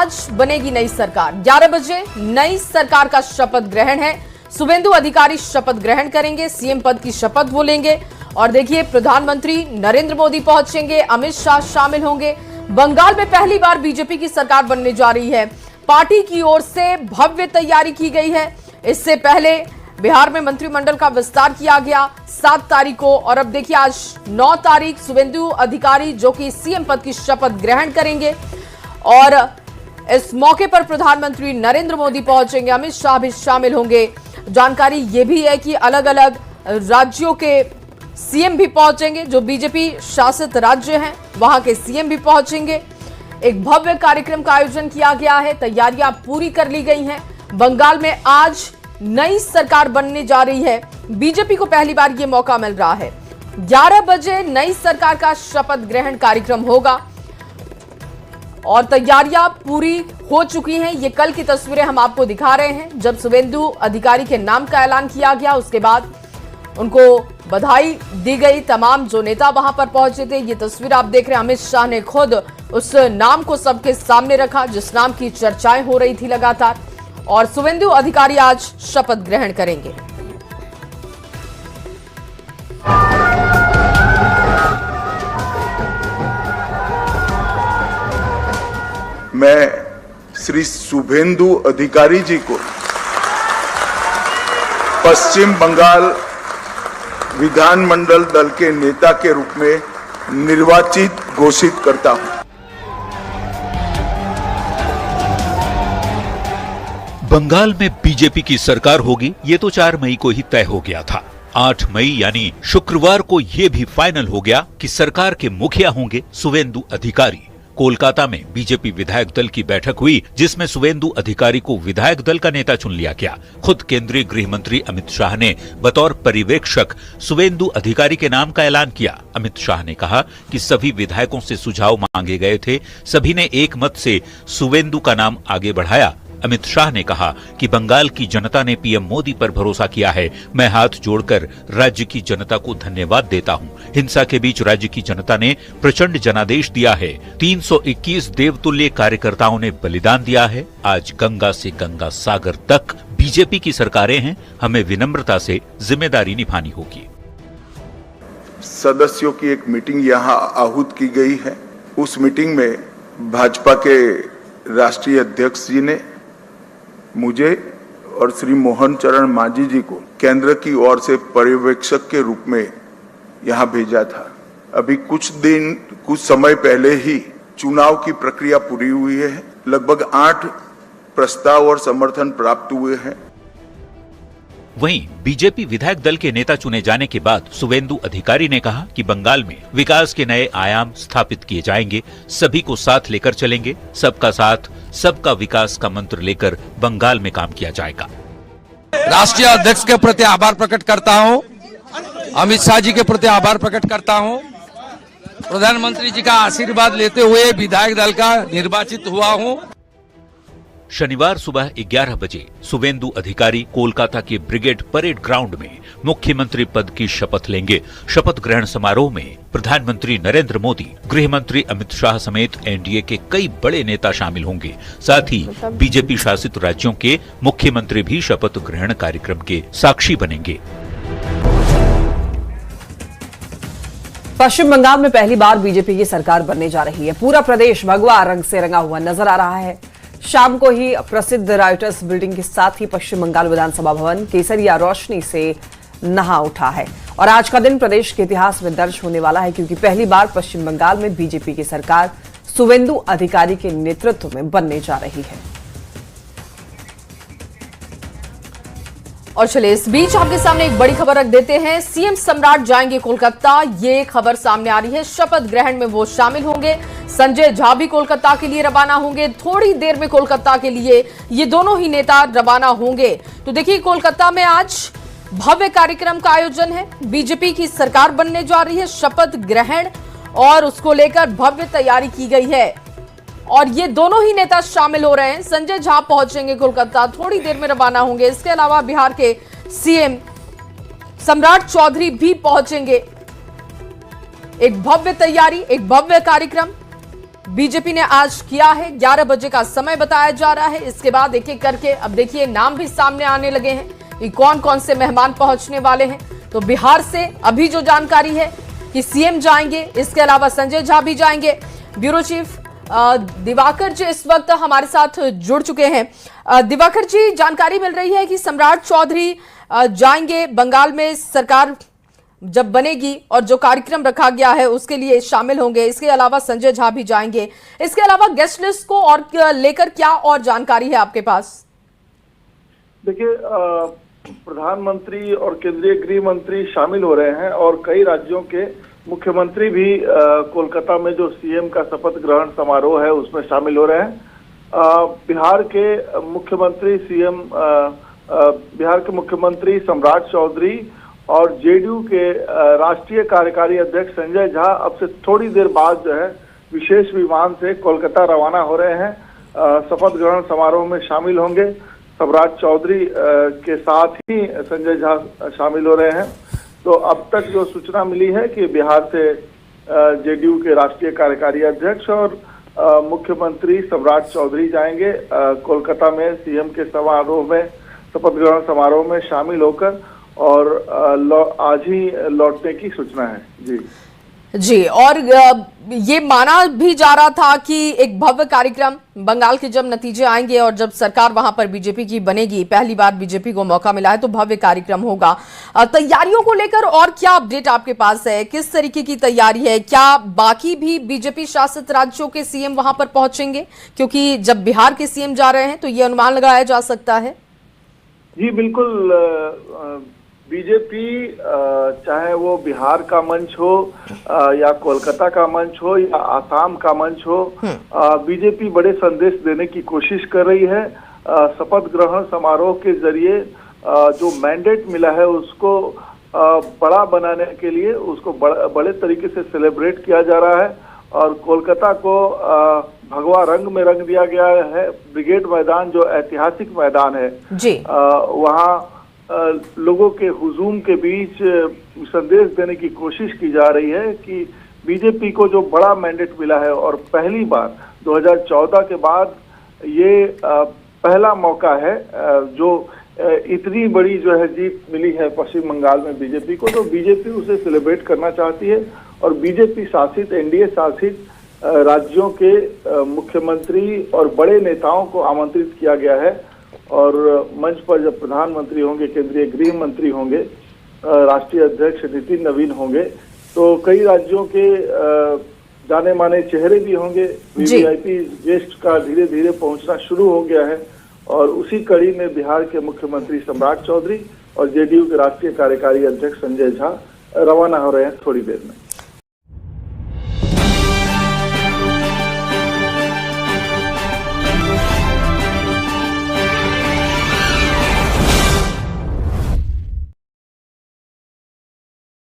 आज बनेगी नई सरकार। 11 बजे नई सरकार का शपथ ग्रहण है। शुभेंदु अधिकारी शपथ ग्रहण करेंगे, सीएम पद की शपथ वो लेंगे। और देखिए, प्रधानमंत्री नरेंद्र मोदी पहुंचेंगे, अमित शाह शामिल होंगे। बंगाल में पहली बार बीजेपी की सरकार बनने जा रही है। पार्टी की ओर से भव्य तैयारी की गई है। इससे पहले बिहार में मंत्रिमंडल का विस्तार किया गया 7 तारीख को, और अब देखिए आज 9 तारीख शुभेंदु अधिकारी जो कि सीएम पद की शपथ ग्रहण करेंगे। और इस मौके पर प्रधानमंत्री नरेंद्र मोदी पहुंचेंगे, अमित शाह भी शामिल होंगे। जानकारी यह भी है कि अलग अलग राज्यों के सीएम भी पहुंचेंगे। जो बीजेपी शासित राज्य हैं वहां के सीएम भी पहुंचेंगे। एक भव्य कार्यक्रम का आयोजन किया गया है, तैयारियां पूरी कर ली गई हैं। बंगाल में आज नई सरकार बनने जा रही है। बीजेपी को पहली बार यह मौका मिल रहा है। 11 बजे नई सरकार का शपथ ग्रहण कार्यक्रम होगा और तैयारियां पूरी हो चुकी हैं। ये कल की तस्वीरें हम आपको दिखा रहे हैं, जब शुभेंदु अधिकारी के नाम का ऐलान किया गया। उसके बाद उनको बधाई दी गई। तमाम जो नेता वहां पर पहुंचे थे, ये तस्वीर आप देख रहे हैं। अमित शाह ने खुद उस नाम को सबके सामने रखा जिस नाम की चर्चाएं हो रही थी लगातार। और शुभेंदु अधिकारी आज शपथ ग्रहण करेंगे। मैं श्री शुभेंदु अधिकारी जी को पश्चिम बंगाल विधानमंडल दल के नेता के रूप में निर्वाचित घोषित करता हूं। बंगाल में बीजेपी की सरकार होगी, ये तो 4 मई को ही तय हो गया था। 8 मई यानी शुक्रवार को यह भी फाइनल हो गया कि सरकार के मुखिया होंगे शुभेंदु अधिकारी। कोलकाता में बीजेपी विधायक दल की बैठक हुई, जिसमें शुभेंदु अधिकारी को विधायक दल का नेता चुन लिया गया। खुद केंद्रीय गृह मंत्री अमित शाह ने बतौर पर्यवेक्षक शुभेंदु अधिकारी के नाम का ऐलान किया। अमित शाह ने कहा कि सभी विधायकों से सुझाव मांगे गए थे, सभी ने एक मत से शुभेंदु का नाम आगे बढ़ाया। अमित शाह ने कहा कि बंगाल की जनता ने पीएम मोदी पर भरोसा किया है। मैं हाथ जोड़कर राज्य की जनता को धन्यवाद देता हूं। हिंसा के बीच राज्य की जनता ने प्रचंड जनादेश दिया है। 321 देवतुल्य कार्यकर्ताओं ने बलिदान दिया है। आज गंगा से गंगा सागर तक बीजेपी की सरकारें हैं। हमें विनम्रता से जिम्मेदारी निभानी होगी। सदस्यों की एक मीटिंग यहां आहूत की गई है। उस मीटिंग में भाजपा के राष्ट्रीय अध्यक्ष जी ने मुझे और श्री मोहन चरण मांझी जी को केंद्र की ओर से पर्यवेक्षक के रूप में यहां भेजा था। अभी कुछ समय पहले ही चुनाव की प्रक्रिया पूरी हुई है। लगभग 8 प्रस्ताव और समर्थन प्राप्त हुए हैं। वहीं बीजेपी विधायक दल के नेता चुने जाने के बाद शुभेंदु अधिकारी ने कहा कि बंगाल में विकास के नए आयाम स्थापित किए जाएंगे। सभी को साथ लेकर चलेंगे। सबका साथ सबका विकास का मंत्र लेकर बंगाल में काम किया जाएगा। राष्ट्रीय अध्यक्ष के प्रति आभार प्रकट करता हूं, अमित शाह जी के प्रति आभार प्रकट करता हूं। प्रधानमंत्री जी का आशीर्वाद लेते हुए विधायक दल का निर्वाचित हुआ हूं। शनिवार सुबह 11 बजे शुभेंदु अधिकारी कोलकाता के ब्रिगेड परेड ग्राउंड में मुख्यमंत्री पद की शपथ लेंगे। शपथ ग्रहण समारोह में प्रधानमंत्री नरेंद्र मोदी, गृह मंत्री अमित शाह समेत एनडीए के कई बड़े नेता शामिल होंगे। साथ ही बीजेपी शासित राज्यों के मुख्यमंत्री भी शपथ ग्रहण कार्यक्रम के साक्षी बनेंगे। पश्चिम बंगाल में पहली बार बीजेपी की सरकार बनने जा रही है। पूरा प्रदेश भगवा रंग से रंगा हुआ नजर आ रहा है। शाम को ही प्रसिद्ध राइटर्स बिल्डिंग के साथ ही पश्चिम बंगाल विधानसभा भवन केसरिया रोशनी से नहा उठा है। और आज का दिन प्रदेश के इतिहास में दर्ज होने वाला है, क्योंकि पहली बार पश्चिम बंगाल में बीजेपी की सरकार शुभेंदु अधिकारी के नेतृत्व में बनने जा रही है। और चलिए इस बीच आपके सामने एक बड़ी खबर रख देते हैं। सीएम सम्राट जाएंगे कोलकाता, ये खबर सामने आ रही है। शपथ ग्रहण में वो शामिल होंगे। संजय झा भी कोलकाता के लिए रवाना होंगे। थोड़ी देर में कोलकाता के लिए ये दोनों ही नेता रवाना होंगे। तो देखिए, कोलकाता में आज भव्य कार्यक्रम का आयोजन है। बीजेपी की सरकार बनने जा रही है। शपथ ग्रहण और उसको लेकर भव्य तैयारी की गई है और ये दोनों ही नेता शामिल हो रहे हैं। संजय झा पहुंचेंगे कोलकाता, थोड़ी देर में रवाना होंगे। इसके अलावा बिहार के सीएम सम्राट चौधरी भी पहुंचेंगे। एक भव्य तैयारी, एक भव्य कार्यक्रम बीजेपी ने आज किया है। 11 बजे का समय बताया जा रहा है। इसके बाद एक एक करके अब देखिए नाम भी सामने आने लगे हैं कि कौन कौन से मेहमान पहुंचने वाले हैं। तो बिहार से अभी जो जानकारी है कि सीएम जाएंगे, इसके अलावा संजय झा भी जाएंगे। ब्यूरो चीफ दिवाकर जी इस वक्त हमारे साथ जुड़ चुके हैं। दिवाकर जी, जानकारी मिल रही है कि सम्राट चौधरी जाएंगे बंगाल में, सरकार जब बनेगी और जो कार्यक्रम रखा गया है उसके लिए शामिल होंगे। इसके अलावा संजय झा भी जाएंगे। इसके अलावा गेस्ट लिस्ट को और लेकर क्या और जानकारी है आपके पास? देखिए, प्रधानमंत्री और केंद्रीय गृह मंत्री शामिल हो रहे हैं और कई राज्यों के मुख्यमंत्री भी कोलकाता में जो सीएम का शपथ ग्रहण समारोह है उसमें शामिल हो रहे हैं। बिहार के मुख्यमंत्री सम्राट चौधरी और जेडीयू के राष्ट्रीय कार्यकारी अध्यक्ष संजय झा अब से थोड़ी देर बाद जो है विशेष विमान से कोलकाता रवाना हो रहे हैं। शपथ ग्रहण समारोह में शामिल होंगे। सम्राट चौधरी के साथ ही संजय झा शामिल हो रहे हैं। तो अब तक जो सूचना मिली है कि बिहार से जेडीयू के राष्ट्रीय कार्यकारी अध्यक्ष और मुख्यमंत्री सम्राट चौधरी जाएंगे कोलकाता में सीएम के समारोह में, शपथ ग्रहण समारोह में शामिल होकर, और आज ही लौटने की सूचना है। जी, और ये माना भी जा रहा था कि एक भव्य कार्यक्रम, बंगाल के जब नतीजे आएंगे और जब सरकार वहां पर बीजेपी की बनेगी, पहली बार बीजेपी को मौका मिला है, तो भव्य कार्यक्रम होगा। तैयारियों को लेकर और क्या अपडेट आपके पास है? किस तरीके की तैयारी है? क्या बाकी भी बीजेपी शासित राज्यों के सीएम वहां पर पहुंचेंगे? क्योंकि जब बिहार के सीएम जा रहे हैं तो ये अनुमान लगाया जा सकता है। जी बिल्कुल, बीजेपी चाहे वो बिहार का मंच हो या कोलकाता का मंच हो या आसाम का मंच हो, बीजेपी बड़े संदेश देने की कोशिश कर रही है। शपथ ग्रहण समारोह के जरिए जो मैंडेट मिला है उसको बड़ा बनाने के लिए उसको बड़े तरीके से सेलिब्रेट किया जा रहा है। और कोलकाता को भगवा रंग में रंग दिया गया है। ब्रिगेड मैदान जो ऐतिहासिक मैदान है जी, वहाँ लोगों के हुजूम के बीच संदेश देने की कोशिश की जा रही है कि बीजेपी को जो बड़ा मैंडेट मिला है और पहली बार 2014 के बाद ये पहला मौका है जो इतनी बड़ी जो है जीत मिली है पश्चिम बंगाल में बीजेपी को, तो बीजेपी उसे सेलिब्रेट करना चाहती है। और बीजेपी शासित, एनडीए शासित राज्यों के मुख्यमंत्री और बड़े नेताओं को आमंत्रित किया गया है। और मंच पर जब प्रधानमंत्री होंगे, केंद्रीय गृह मंत्री होंगे, राष्ट्रीय अध्यक्ष नितिन नवीन होंगे, तो कई राज्यों के जाने माने चेहरे भी होंगे। वीवीआईपी गेस्ट का धीरे धीरे पहुंचना शुरू हो गया है। और उसी कड़ी में बिहार के मुख्यमंत्री सम्राट चौधरी और जेडीयू के राष्ट्रीय कार्यकारी अध्यक्ष संजय झा रवाना हो रहे हैं थोड़ी देर में।